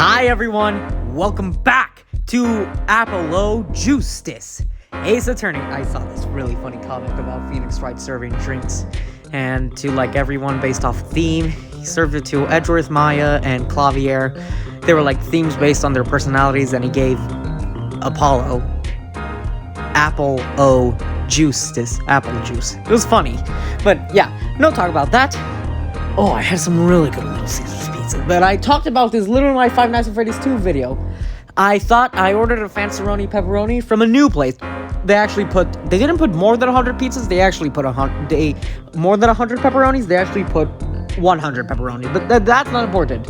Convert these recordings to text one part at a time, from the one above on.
Hi everyone, welcome back to Apollo Justice. Ace Attorney, I saw this really funny comment about Phoenix Wright serving drinks, and to like everyone based off theme. He served it to Edgeworth, Maya, and Clavier. They were like themes based on their personalities, and he gave Apollo Apple Justice, apple juice. It was funny, but yeah, no talk about that. Oh, I had some really good Little Caesars pizza, but I talked about this Little My Five Nights at Freddy's 2 video. I thought I ordered a Fanceroni pepperoni from a new place. They didn't put more than 100 pizzas, they actually put more than 100 pepperonis, they actually put 100 pepperoni, but that's not important.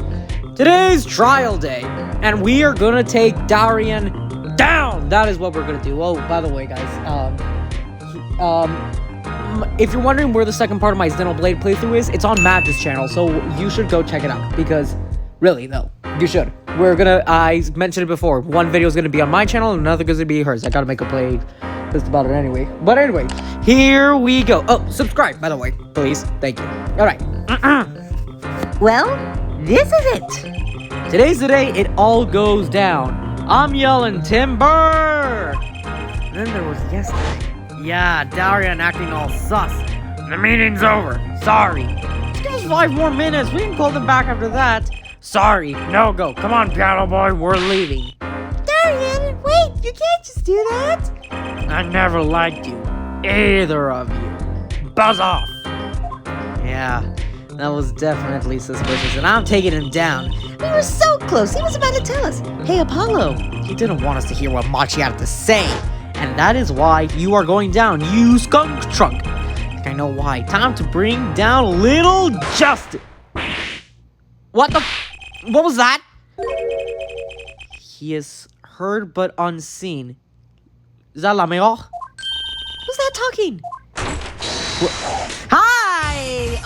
Today's trial day, and we are gonna take Darian down! That is what we're gonna do. Oh, by the way, guys, if you're wondering where the second part of my Xenoblade playthrough is, it's on Mad's channel, so you should go check it out, because, really, though, you should. I mentioned it before, one video is gonna be on my channel, and another is gonna be hers. I gotta make a playlist about it anyway. But anyway, here we go. Oh, subscribe, by the way, please. Thank you. Alright. Well, this is it. Today's the day it all goes down. I'm yelling timber! And then there was yesterday. Yeah, Darian acting all sus. The meeting's over. Sorry. Just give us 5 more minutes. We can call them back after that. Sorry. No go. Come on, piano boy. We're leaving. Darian, wait. You can't just do that. I never liked you. Either of you. Buzz off. Yeah, that was definitely suspicious, and I'm taking him down. We were so close. He was about to tell us. Hey, Apollo. He didn't want us to hear what Machi had to say. And that is why you are going down, you skunk trunk. I think I know why. Time to bring down Little Justice. What was that? He is heard but unseen. Is that la meilleure? Who's that talking? Hi!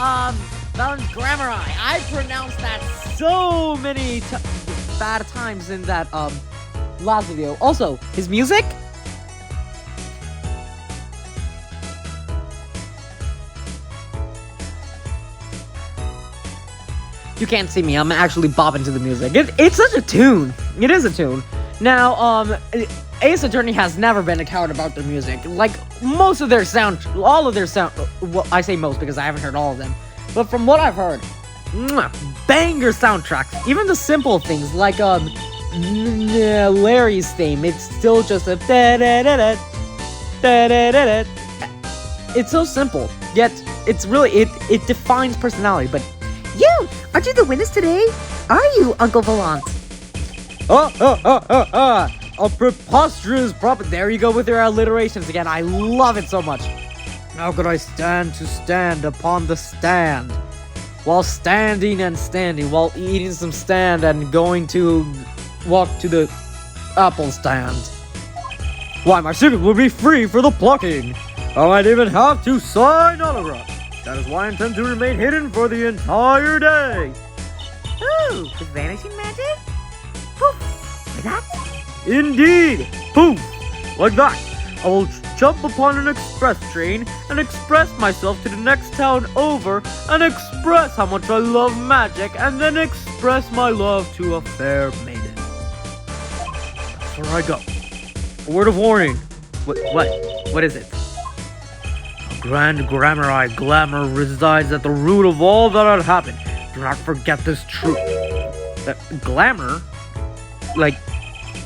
Valence Grammar. I pronounced that so many bad times in that, last video. Also, his music? You can't see me, I'm actually bopping to the music. It's such a tune. It is a tune. Now, Ace Attorney has never been a coward about their music. Like, all of their sound, well, I say most because I haven't heard all of them. But from what I've heard, banger soundtracks. Even the simple things, like, Larry's theme, it's still just a da-da-da-da, da-da-da-da. It's so simple, yet it's really, it defines personality, but You! Aren't you the witness today? Are you, Uncle Volant? A preposterous there you go with your alliterations again. I love it so much. How could I stand upon the stand? While standing and standing, while eating some stand and going to walk to the apple stand. Why, my secret will be free for the plucking. I might even have to sign autographs. That is why I intend to remain hidden for the entire day. Ooh, with vanishing magic? Poof, like that? Indeed, poof, like that. I will jump upon an express train and express myself to the next town over and express how much I love magic and then express my love to a fair maiden. That's where I go. A word of warning. What is it? Grand glamour resides at the root of all that had happened. Do not forget this truth. Glamour? Like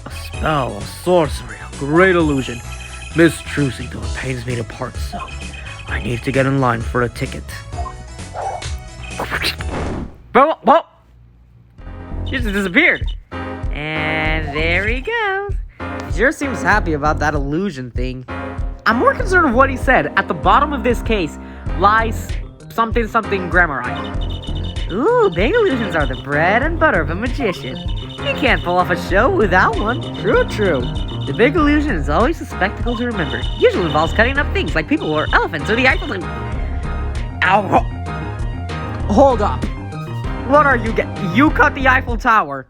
a spell, a sorcery, a great illusion. Miss Trucy, though it pains me to part so. I need to get in line for a ticket. Well, she just disappeared. And there he goes. He sure seems happy about that illusion thing. I'm more concerned with what he said. At the bottom of this case lies something Grammarite. Ooh, big illusions are the bread and butter of a magician. You can't pull off a show without one. True. The big illusion is always a spectacle to remember. Usually involves cutting up things like people or elephants or the Eiffel Tower. Ow! Hold up. What are you You cut the Eiffel Tower.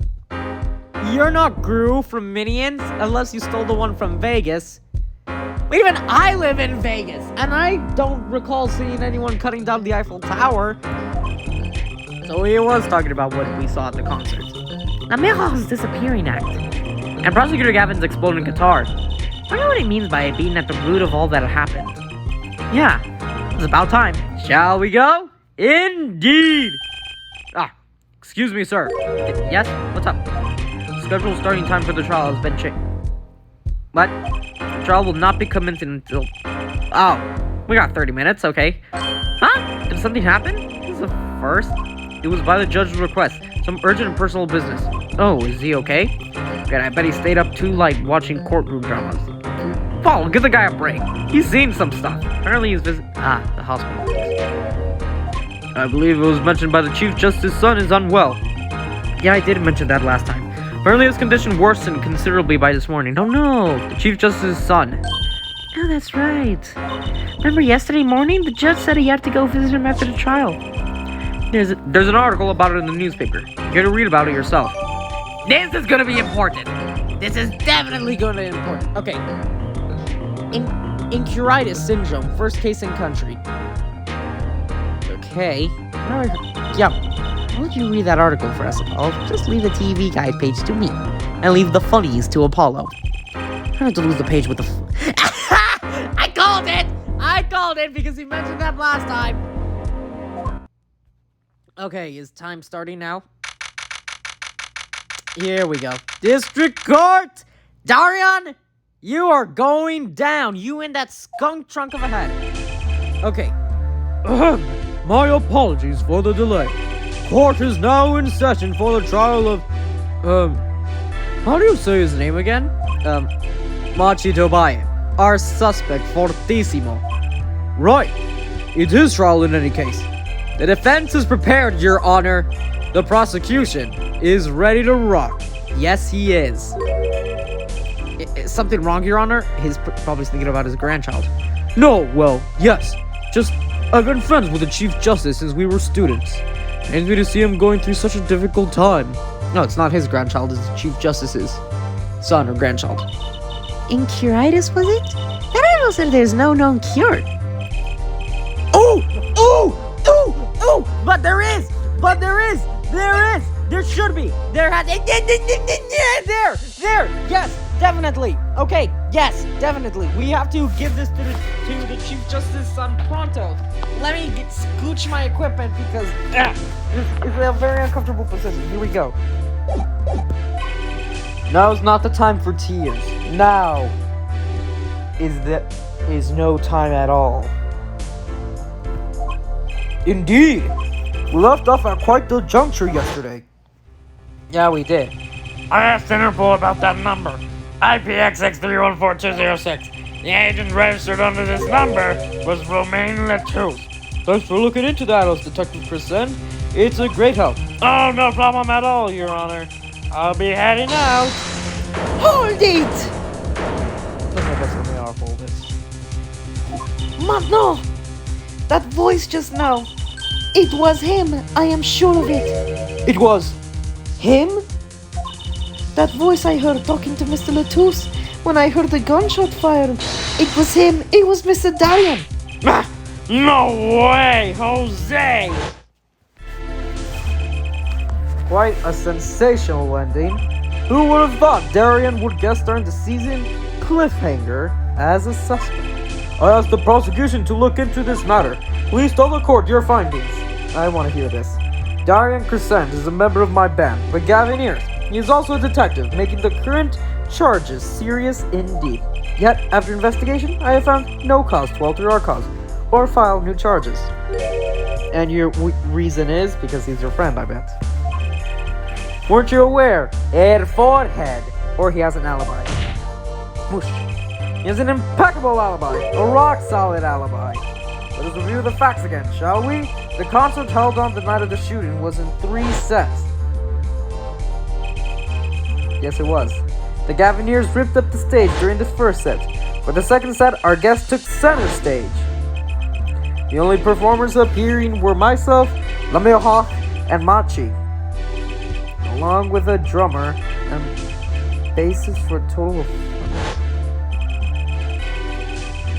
You're not Gru from Minions, unless you stole the one from Vegas. Even I live in Vegas, and I don't recall seeing anyone cutting down the Eiffel Tower. So he was talking about what we saw at the concert. Lamejo's disappearing act. And Prosecutor Gavin's exploding guitar. I wonder what he means by it being at the root of all that happened. Yeah, it's about time. Shall we go? Indeed! Excuse me, sir. Yes? What's up? Scheduled starting time for the trial has been changed. What? The trial will not be commencing until... Oh, we got 30 minutes, okay. Huh? Did something happen? This is the first? It was by the judge's request. Some urgent and personal business. Oh, is he okay? Good, I bet he stayed up too late watching courtroom dramas. Paul, give the guy a break. He's seen some stuff. Apparently he's the hospital. I believe it was mentioned by the Chief Justice's son is unwell. Yeah, I did mention that last time. Apparently his condition worsened considerably by this morning. Oh no! The Chief Justice's son. Oh, that's right. Remember yesterday morning? The judge said he had to go visit him after the trial. There's an article about it in the newspaper. You gotta read about it yourself. This is gonna be important. This is definitely gonna be important. Okay. Incuritis syndrome, first case in country. Okay. Yeah. Why don't you read that article for us, Apollo? Just leave the TV guide page to me. And leave the funnies to Apollo. I have to lose the page with the... I called it! I called it because he mentioned that last time. Okay, is time starting now? Here we go. District Court! Darian! You are going down. You and that skunk trunk of a head. Okay. My apologies for the delay. Court is now in session for the trial of, how do you say his name again? Machi Tobaye, our suspect, Fortissimo. Right. It's his trial in any case. The defense is prepared, Your Honor. The prosecution is ready to rock. Yes, he is. Is something wrong, Your Honor? He's probably thinking about his grandchild. No, well, yes. Just, I've been friends with the Chief Justice since we were students. Pains me to see him going through such a difficult time. No, it's not his grandchild, it's the Chief Justice's son or grandchild. Incuritis, was it? That article said there's no known cure. But there is! There should be! There has... There! Yes, definitely! Okay, yes, definitely. We have to give this to the Chief Justice's son pronto. Let me scooch my equipment because... it's a very uncomfortable position. Here we go. Now's not the time for tears. Now is no time at all. Indeed! We left off at quite the juncture yesterday. Yeah, we did. I asked Interpol about that number, IPX63142006. The agent registered under this number was Romain Letouche. Thanks for looking into that, Detective Crescent. It's a great help. Oh, no problem at all, Your Honor. I'll be heading out. Hold it! No! That voice just now. It was him. I am sure of it. It was him? That voice I heard talking to Mr. Letouche when I heard the gunshot fired. It was him. It was Mr. Darian. No way, Jose! Quite a sensational ending. Who would have thought Darian would guest star in the season cliffhanger as a suspect? I asked the prosecution to look into this matter. Please tell the court your findings. I want to hear this. Darian Crescent is a member of my band, the Gavineers. He is also a detective, making the current charges serious indeed. Yet, after investigation, I have found no cause to alter our cause or file new charges. And your reason is because he's your friend, I bet. Weren't you aware? Ed Forehead. Or he has an alibi. Whoosh. He has an impeccable alibi. A rock-solid alibi. Let us review the facts again, shall we? The concert held on the night of the shooting was in 3 sets. Yes, it was. The Gavineers ripped up the stage during the first set. For the second set, our guest took center stage. The only performers appearing were myself, Lamejo, and Machi, along with a drummer and bassist for a total of...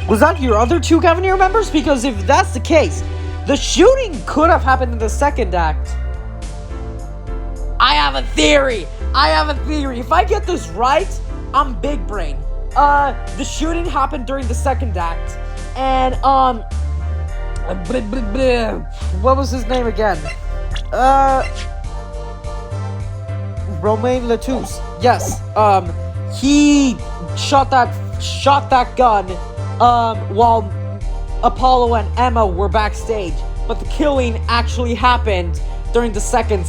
Was that your other 2 Gavineer members? Because if that's the case, the shooting could have happened in the second act. I have a theory. I have a theory. If I get this right, I'm big brain. The shooting happened during the second act, and what was his name again? Romain Lettuce. Yes. He shot that gun, while Apollo and Emma were backstage, but the killing actually happened during the second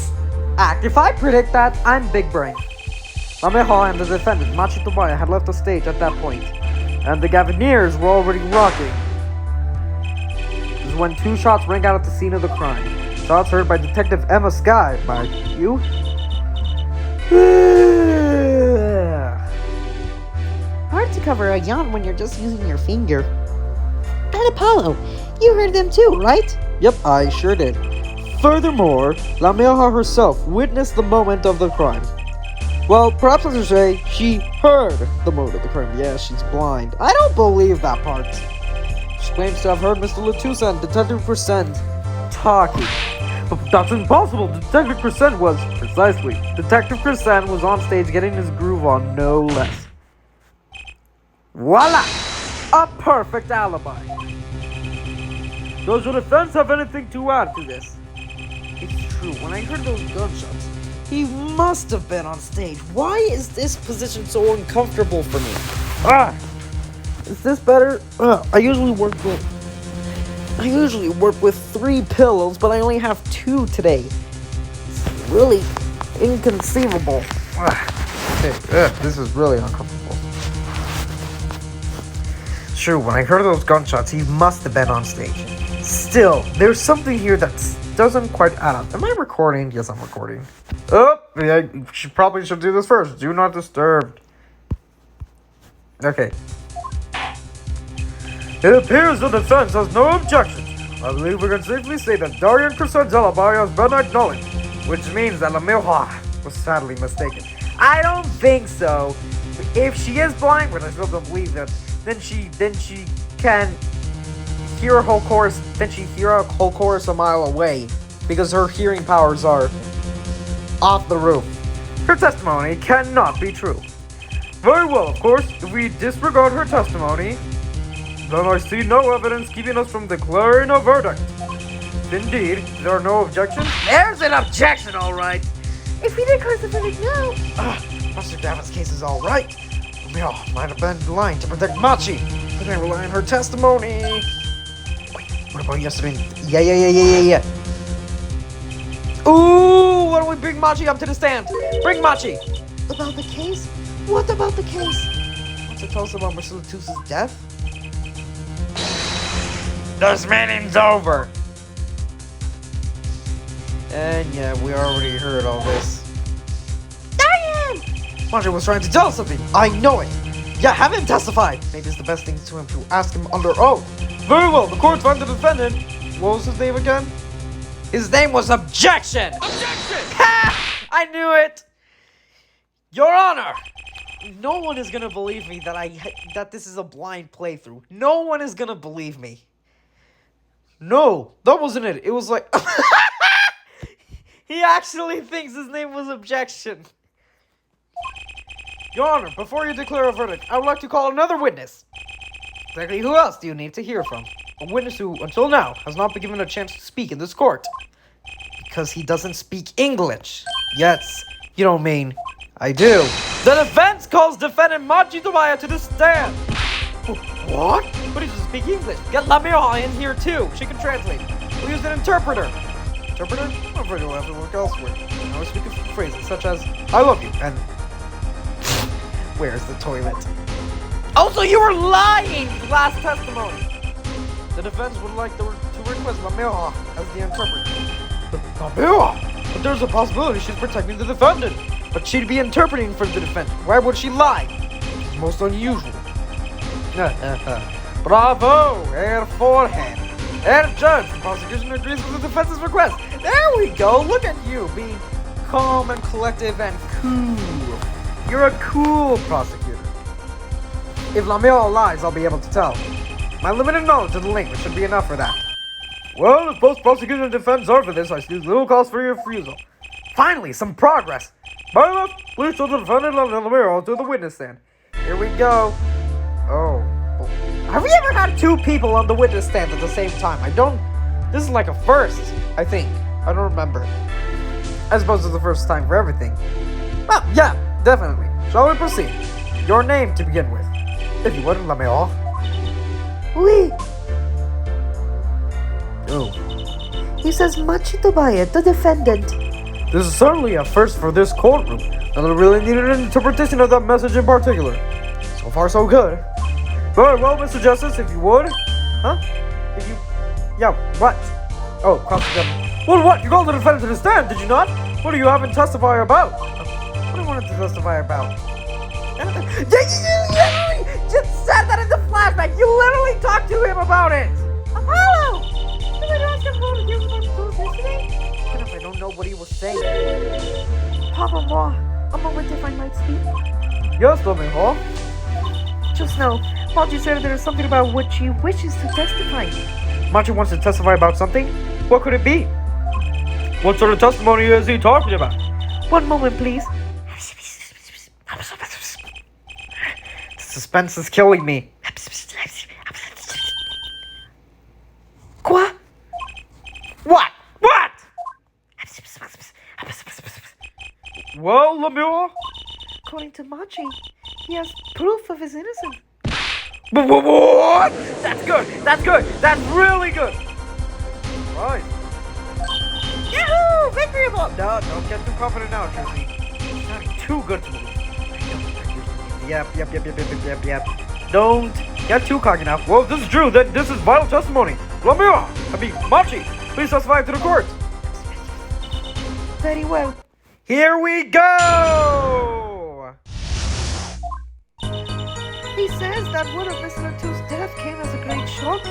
act. If I predict that, I'm big brain. Ameha and the defendant, Machi Tobaya, had left the stage at that point, and the Gavaneers were already rocking. This is when 2 shots rang out at the scene of the crime. Shots heard by Detective Emma Sky. By you? Hard to cover a yawn when you're just using your finger. And Apollo, you heard them too, right? Yep, I sure did. Furthermore, Lameha herself witnessed the moment of the crime. Well, perhaps I should say, she heard the moment of the crime. Yeah, she's blind. I don't believe that part. She claims to have heard Mr. Lettuce and Detective Crescent talking. But that's impossible. Detective Crescent was, precisely, Detective Crescent was on stage getting his groove on, no less. Voila! A perfect alibi. Does the defense have anything to add to this? It's true. When I heard those gunshots, he must have been on stage. Why is this position so uncomfortable for me? Is this better? I usually work with 3 pillows, but I only have 2 today. It's really inconceivable. This is really uncomfortable. Sure, when I heard those gunshots, he must have been on stage. Still, there's something here that doesn't quite add up. Am I recording? Yes, I'm recording. Oh, yeah, you probably should do this first. Do not disturb. Okay. It appears the defense has no objections. I believe we can safely say that Darian Crescent's alibi has been acknowledged, which means that Lamilha was sadly mistaken. I don't think so. If she is blind, which I still don't believe that, then she can hear a whole chorus. Then she hear a whole chorus a mile away because her hearing powers are off the roof. Her testimony cannot be true. Very well, of course. If we disregard her testimony, then I see no evidence keeping us from declaring a verdict. Indeed, there are no objections. There's an objection, all right. If we declare the verdict now, Mr. Davin's case is all right. Mel might have been lying to protect Machi, but I rely on her testimony. Wait, what about yesterday? Yeah. Ooh, why don't we bring Machi up to the stand? Bring Machi. about the case? What about the case? Want to tell us about Mr. Lettuce's death? This meeting's over. And yeah, we already heard all this. Darian! Machi was trying to tell us something. I know it. Yeah, have him testify. Maybe it's the best thing to him to ask him under oath. Very well. The court found the defendant. What was his name again? His name was Objection! Ha! I knew it! Your Honor! No one is gonna believe me that this is a blind playthrough. No one is gonna believe me. No, that wasn't it. It was like... He actually thinks his name was Objection. Your Honor, before you declare a verdict, I would like to call another witness. Exactly who else do you need to hear from? A witness who, until now, has not been given a chance to speak in this court. Because he doesn't speak English. Yes, you don't mean I do. The defense calls defendant Machi Tobaya to the stand. What? But he doesn't speak English. Get Lamira in here too. She can translate. We'll use an interpreter. Interpreter? I'm afraid you'll have to look elsewhere. I was speaking phrases such as, I love you, and where's the toilet? Also, you were lying last testimony. The defense would like to request Lamira as the interpreter. Lamira? But there's a possibility she's protecting the defendant. But she'd be interpreting for the defendant. Why would she lie? It's most unusual. Bravo, Herr Forehand. Herr Judge, the prosecution agrees with the defense's request. There we go. Look at you, being calm and collective and cool. You're a cool prosecutor. If Lamira lies, I'll be able to tell. My limited knowledge of the language should be enough for that. Well, if both prosecution and defense are for this, I see little cause for your refusal. Finally, some progress. Bailiff, please show the defendant Lemire to the witness stand. Here we go. Oh. Have we ever had two people on the witness stand at the same time? This is like a first, I think. I don't remember. I suppose it's the first time for everything. Well, yeah, definitely. Shall we proceed? Your name to begin with. If you wouldn't let me off. Oui. Oh. He says Machitobaya, the defendant. This is certainly a first for this courtroom, and I really needed an interpretation of that message in particular. So far, so good. Very well, Mr. Justice, if you would. Huh? If you... Yeah, what? Oh, cross the... Well, what? You called the defendant to the stand, did you not? What do you have to testify about? What do you want to testify about? You literally just said that in the flashback! You literally talked to him about it! Apollo! Did I ask him about it? He was about to do this yesterday? What if I don't know what he was saying? Papa Moore, a moment if I might speak. Yes, Lemire. Just now, Machi said there is something about which he wishes to testify. Machi wants to testify about something? What could it be? What sort of testimony is he talking about? One moment, please. The suspense is killing me. Quoi? What? What? Well, Lemire? According to Machi, he has proof of his innocence. What? That's good. That's good. That's really good. Right. Yahoo! Victory ball! No, don't get too confident now, Jersey. It's sounding too good to me. Yep. Don't get too cocky now. Well, if this is true, then this is vital testimony. Machi, please testify to the court. Very well. Here we go! He says that word of Mr. Latu's death came as a great shock,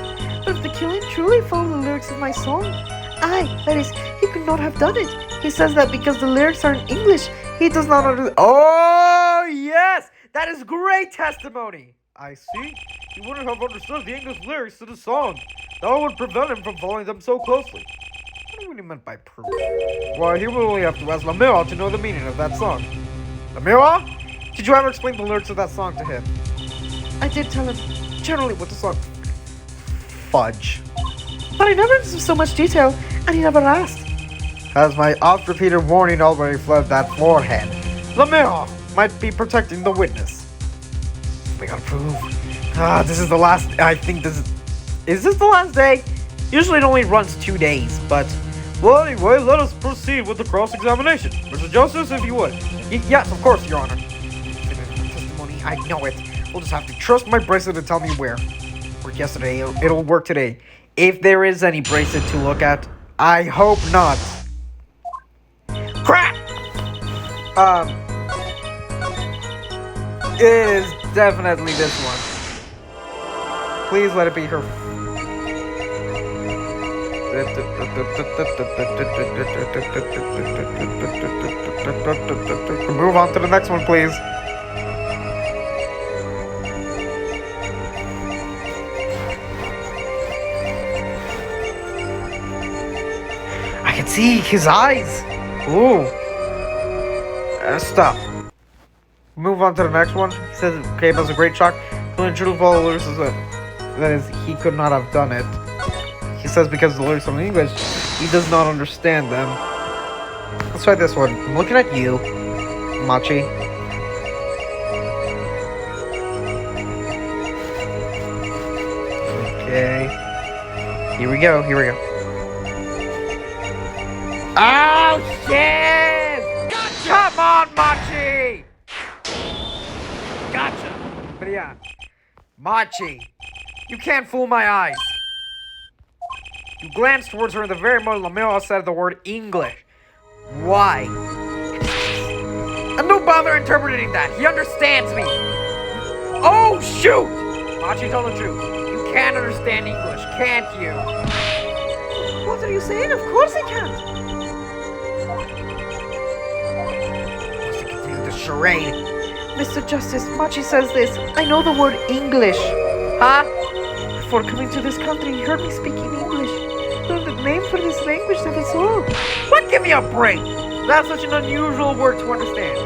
but if the killing truly followed the lyrics of my song, that is, he could not have done it. He says that because the lyrics are in English, he does not understand. Oh, yes! That is great testimony! I see. He wouldn't have understood the English lyrics to the song. That would prevent him from following them so closely. What do you really meant by proof? Well, he will only have to ask Lemire to know the meaning of that song. Lemire? Did you ever explain the lyrics of that song to him? I did tell him, Generally, what the song... Fudge. but I never into so much detail, and he never asked. Has my oft-repeated warning already fled that forehead? Lemire might be protecting the witness. We gotta prove. This is the last... I think this is... Is this the last day? Usually it only runs 2 days, but... Well, anyway, let us proceed with the cross-examination. Mr. Justice, if you would. Yes, of course, Your Honor. Testimony, I know it. We'll just have to trust my bracelet to tell me where. Worked yesterday, it'll work today. If there is any bracelet to look at, I hope not. Crap! It is definitely this one. Please let it be her. Move on to the next one, please. I can see his eyes. Ooh. Stop. Move on to the next one. He says it came as a great shock. Feeling true to follow lyrics is that is, he could not have done it. He says because the lyrics are in English, he does not understand them. Let's try this one. I'm looking at you, Machi. Okay. Here we go. Oh, shit! Gotcha! Come on, Machi! Gotcha! But yeah, Machi, you can't fool my eyes. You glanced towards her in the very moment Lemire said the word English. Why? And don't bother interpreting that. He understands me. Oh, shoot! Machi, tell the truth. You can't understand English, can't you? What are you saying? Of course I can't. Must continue the charade. Mr. Justice, Machi says this. I know the word English. Huh? Before coming to this country, he heard me speaking English. Learned the name for this language that is all. What? Give me a break. That's such an unusual word to understand.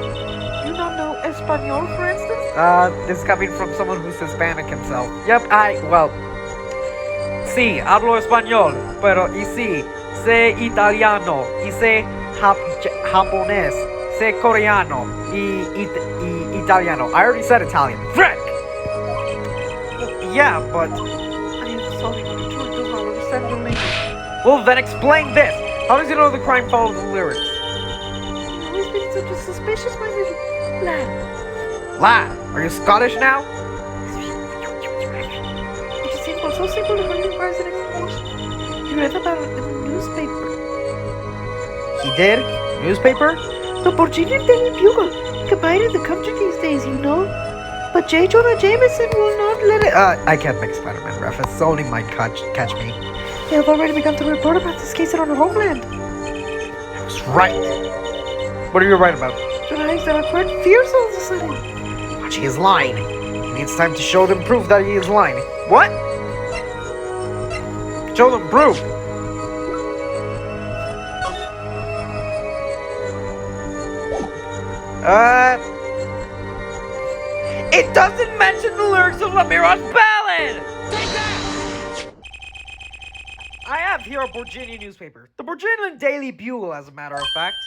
You don't know Espanol, for instance? This is coming from someone who's Hispanic himself. Yep, sí, hablo español, pero y sí, sé italiano, y sé japonés, sé coreano, y italiano. I already said Italian. Frick! Yeah, but... I am sorry, but he truly does not understand your language. Well, then explain this. How does he know the crime follows the lyrics? You've always been such a suspicious, my little lad. Lad, are you Scottish now? It is simple, so simple that it requires an explanation. You read about it in the newspaper. He did? Newspaper? The Virginian Daily Bugle. You can buy it in the country these days, you know. But J. Jonah Jameson will not let it. I can't make Spider-Man reference. Zoning might catch me. They have already begun to report about this case in our homeland. That's right. What are you right about? Your eyes that are quite fierce all of a sudden. But he is lying. It's time to show them proof that he is lying. What? Show them proof. It doesn't mention the lyrics of Lemira's ballad! Take that! I have here a Virginia newspaper. The Virginian Daily Bugle, as a matter of fact.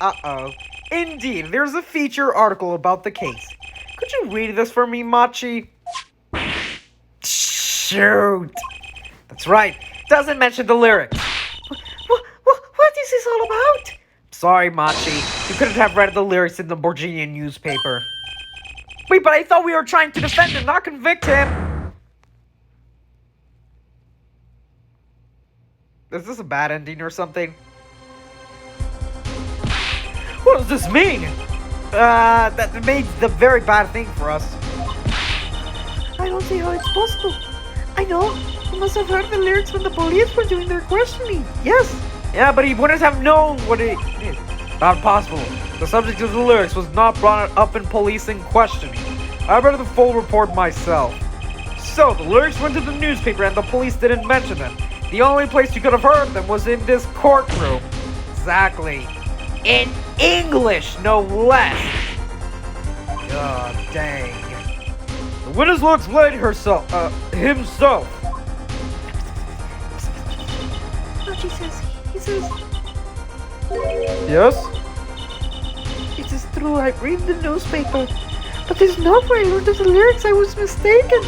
Uh-oh. Indeed, there's a feature article about the case. Could you read this for me, Machi? Shoot! That's right. Doesn't mention the lyrics. What is this all about? Sorry, Machi. You couldn't have read the lyrics in the Virginia newspaper. Wait, but I thought we were trying to defend him, not convict him. Is this a bad ending or something? What does this mean? That made the very bad thing for us. I don't see how it's possible. I know. He must have heard the lyrics when the police were doing their questioning. Yes. Yeah, but he wouldn't have known what it is. Not possible. The subject of the lyrics was not brought up in police in questioning. I read the full report myself. So, the lyrics went to the newspaper and the police didn't mention them. The only place you could have heard them was in this courtroom. Exactly. In English, no less. God dang. The witness will explain himself. What he says. Yes? It is true, I read the newspaper. But there's no way I learned of the lyrics. I was mistaken.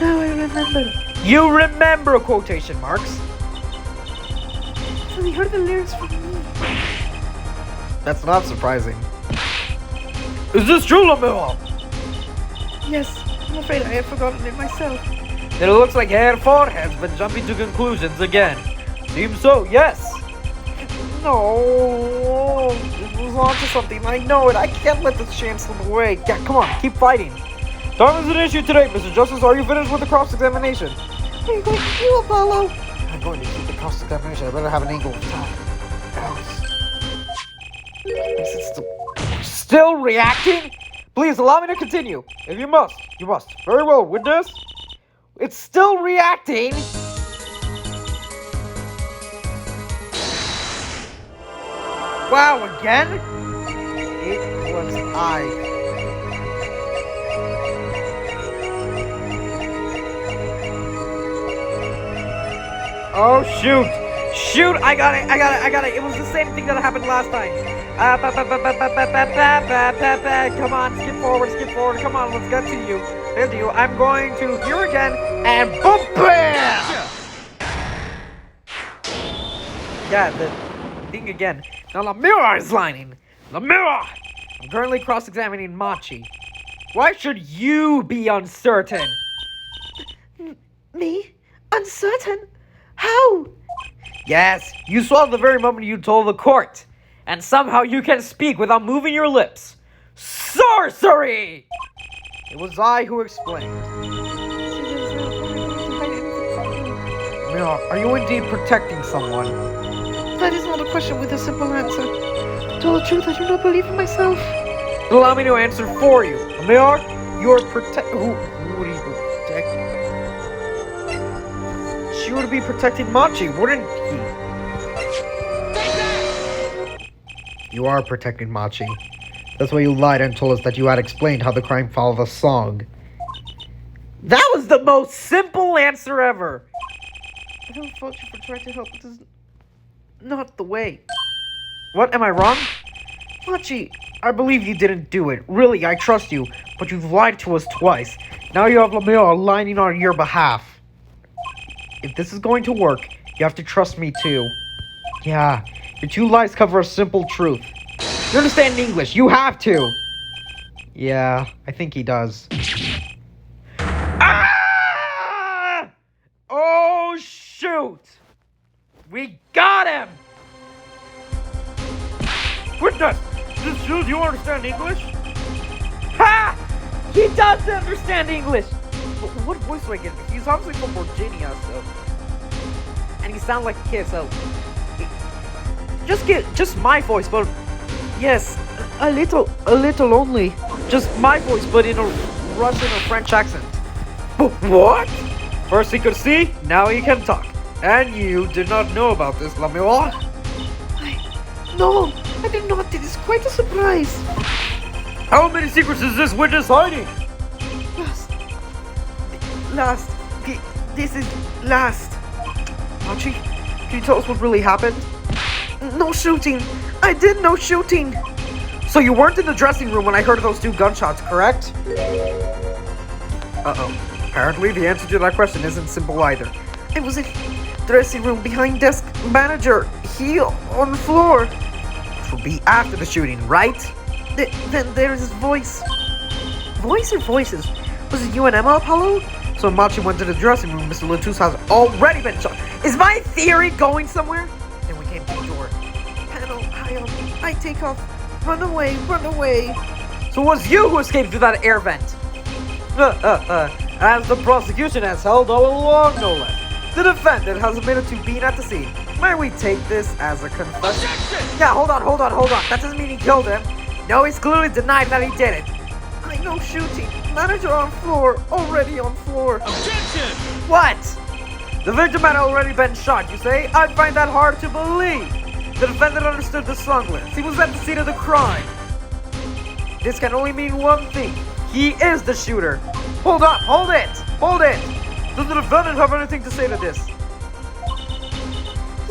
Now I remember. You remember quotation marks. So he heard the lyrics from me. That's not surprising. Is this true, Lamilla? Yes, I'm afraid I have forgotten it myself. It looks like Hereford has been jumping to conclusions again. Seems so, yes. No, it was onto something. I know it. I can't let this chance slip away. Yeah, come on, keep fighting. Time is an issue today, Mr. Justice. Are you finished with the cross-examination? What are you going to do, Apollo? I'm going to keep the cross-examination. I better have an angle of time. Is it still reacting? Please allow me to continue. If you must, you must. Very well, witness. It's still reacting. Wow, again? It was I. Oh, shoot. Shoot, I got it. It was the same thing that happened last time. Come on, skip forward. Come on, let's get to you. There to you. I'm going to here again, and boom, bam! Yeah, the thing again. Now Lamira is lying. Lamira! I'm currently cross-examining Machi. Why should you be uncertain? Me? Uncertain? How? Yes, you saw the very moment you told the court. And somehow you can speak without moving your lips. Sorcery! It was I who explained. Mira, are you indeed protecting someone? That is not a question with a simple answer. To tell the truth, I do not believe in myself. Allow me to answer for you. Mira, you are Who would you protect? She would be protecting Machi, wouldn't he? You are protecting Machi. That's why you lied and told us that you had explained how the crime followed the song. That was the most simple answer ever! I don't fault you for trying to help, but this is not the way. What, am I wrong? Machi, I believe you didn't do it. Really, I trust you. But you've lied to us twice. Now you have Lamille lying on your behalf. If this is going to work, you have to trust me too. Yeah, your two lies cover a simple truth. You understand English, you have to! Yeah, I think he does. Ah! Oh, shoot! We got him! Witness! This shows you understand English? Ha! He does understand English! What voice do I get? He's obviously from Virginia, so... And he sounds like a kid, so... Just my voice, but... Yes, a little only. just my voice, but in a Russian or French accent. But what? First he could see, now he can talk. And you did not know about this, Lamille. No, I did not. It is quite a surprise. How many secrets is this witness hiding? Last. This is last. Machi, can you tell us what really happened? No shooting. I did no shooting. So you weren't in the dressing room when I heard those two gunshots, correct? Uh-oh. Apparently the answer to that question isn't simple either. I was in dressing room behind desk manager. He on the floor. Which will be after the shooting, right? Then there's his voice. Voice or voices? Was it you and Emma, Apollo? So Machi went to the dressing room. Mr. Latu's has already been shot. Is my theory going somewhere? Then we came to the door. Panel, I take off. Run away, run away. So it was you who escaped through that air vent. As the prosecution has held all along, no less. The defendant has admitted to being at the scene. May we take this as a confession? Yeah, hold on. That doesn't mean he killed him. No, he's clearly denied that he did it. I know shooting. Manager on floor. Already on floor. Objection! What? The victim had already been shot, you say? I find that hard to believe. The defendant understood the song lyrics. He was at the scene of the crime. This can only mean one thing. He is the shooter. Hold up, hold it. Does the defendant have anything to say to this? He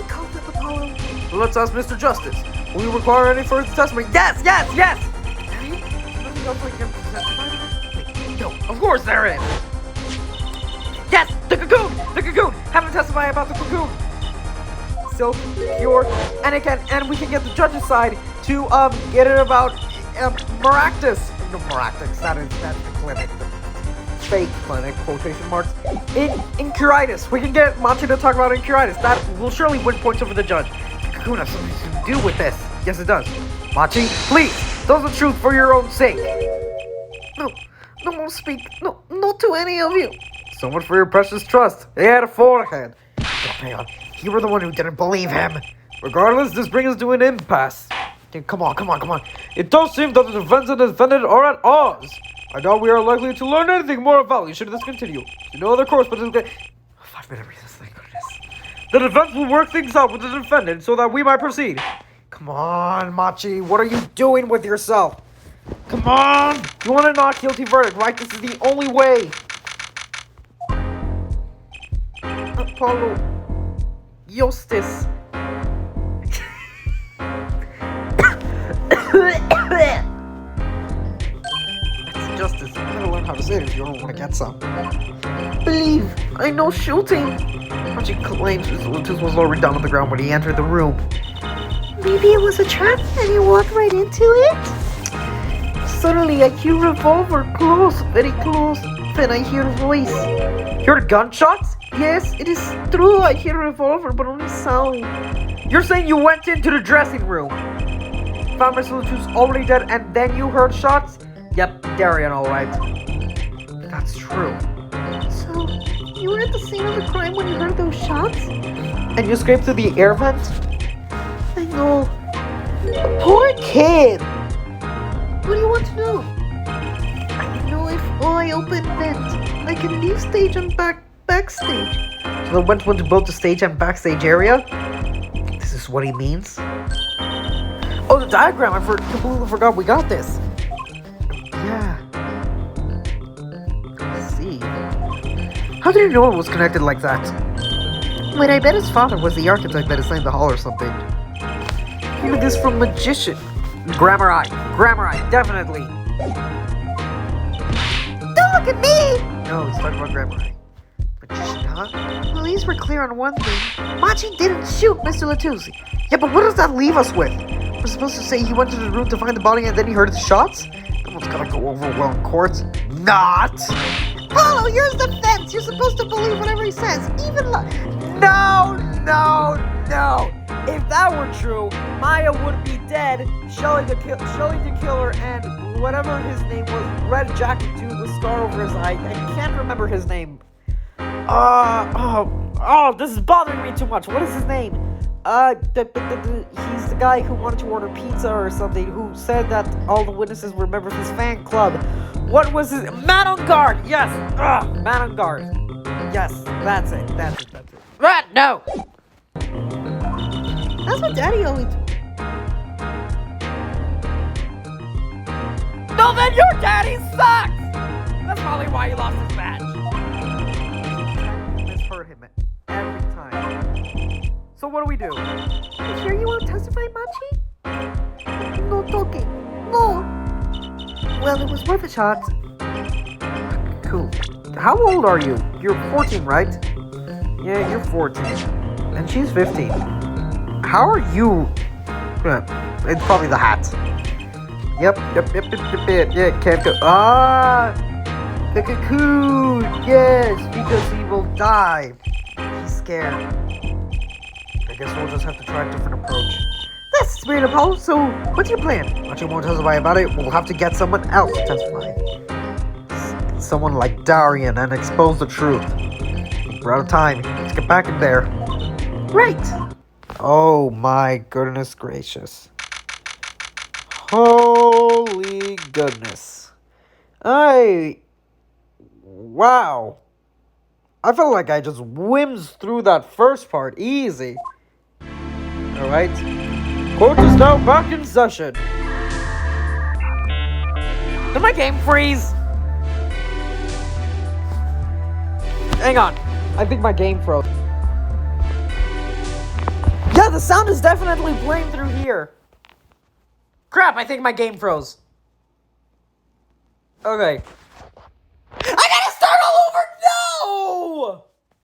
called up Apollo. Well, let's ask Mr. Justice. Will you require any further testimony? Yes! Nothing else like him to testify? No, of course there is. Yes, the cocoon. Have him testify about the cocoon. Silk, pure, and we can get the judge's side to get it about Maractus. No, Maractus. That's the clinic, the fake clinic, quotation marks. Incuritis. We can get Machi to talk about Incuritis. That will surely win points over the judge. The cocoon has something to do with this. Yes, it does. Machi, please, tell the truth for your own sake. No more speak. No, not to any of you. So much for your precious trust. He had a forehead. You were the one who didn't believe him. Regardless, this brings us to an impasse. Dude, come on. It does seem that the defense and the defendant are at odds. I doubt we are likely to learn anything more of value should this continue. No other course but to get 5-minute recess, thank goodness. The defense will work things out with the defendant so that we might proceed. Come on, Machi, what are you doing with yourself? Come on! You want a not guilty verdict, right? This is the only way. Apollo. Justice. It's justice. You gotta learn how to say it if you don't want to get some. Believe. I know shooting. Machi claims his Lutus was already down on the ground when he entered the room. Maybe it was a trap and he walked right into it? Suddenly I hear revolver close, very close. Then I hear a voice. You heard gunshots? Yes, it is true. I hear a revolver, but only sound. You're saying you went into the dressing room, found Mr. Lutus already dead, and then you heard shots? Yep, Darian, alright. That's true. So, you were at the scene of the crime when you heard those shots? And you escaped through the air vent? I know. Poor kid! What do you want to know? I know if I open vent, I can leave stage and backstage. So the vent went to both the stage and backstage area? This is what he means? Oh, diagram. I completely forgot we got this. Yeah. Let's see. How did you know it was connected like that? Wait, I bet his father was the architect that designed the hall or something. Maybe this from magician. Grammar eye, definitely. Don't look at me! No, he's talking about grammar eye. Magician, huh? Well, at least we're clear on one thing. Machi didn't shoot Mr. Latuzzi. Yeah, but what does that leave us with? We're supposed to say he went to the room to find the body and then he heard the shots? No one's gonna go over well in court. Not! Paulo, yours the fence. You're supposed to believe whatever he says, even No! If that were true, Maya would be dead. Shelly the killer and whatever his name was, red jacket dude with scar over his eye. I can't remember his name. This is bothering me too much. What is his name? He's the guy who wanted to order pizza or something, who said that all the witnesses were members of his fan club. What was his... Man on guard! Yes! Man on guard. Yes, that's it. Right, no! That's what Daddy always... No, then your daddy sucks! That's probably why he lost his badge. Misheard him every time. So what do we do? You sure you won't testify, Machi? No talking. No. Well, it was worth a shot. Cool. How old are you? You're 14, right? Yeah, you're 14. And she's 15. How are you? It's probably the hat. Yep. Yeah, can't go. The cocoon! Yes, because he will die. He's scared. I guess we'll just have to try a different approach. That's weird, Apollo. So, what's your plan? Once you won't testify about it, we'll have to get someone else to testify. Someone like Darian and expose the truth. We're out of time. Let's get back in there. Right! Oh my goodness gracious. Holy goodness. Wow. I felt like I just whimsed through that first part easy. Alright. Court is now back in session. Did my game freeze? Hang on. I think my game froze. Yeah, the sound is definitely playing through here. Crap, I think my game froze. Okay. I gotta start all over! No!